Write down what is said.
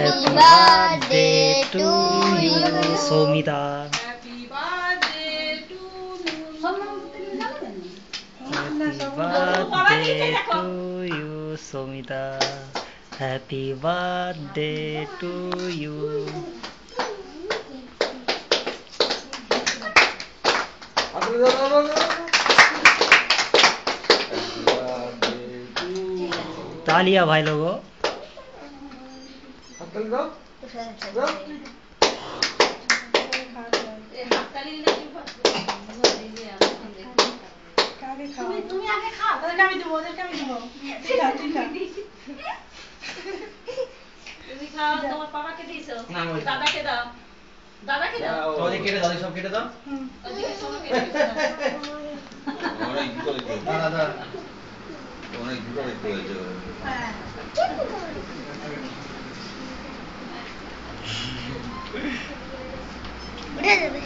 Happy birthday to you, Somita. Happy birthday to you. Happy birthday to you, Somita. Happy birthday to you. तालियां भाई लोगों। তুমি আগে খাও, তাহলে আমি দেবো, ওদেরকে আমি দেবো। তুই খা। তুমি খাও, তোমার পাপাকে দিয়েছো, দাদাকে দাও, দাদাকে দাও। ওদের কেটে দাও, সব কেটে দাও। ওদিকে সবাই কেটে দাও। অনেক দুটো দেখতে অনেক দুটো দেখতে হয়েছে। হ্যাঁ। উঠে যাবে।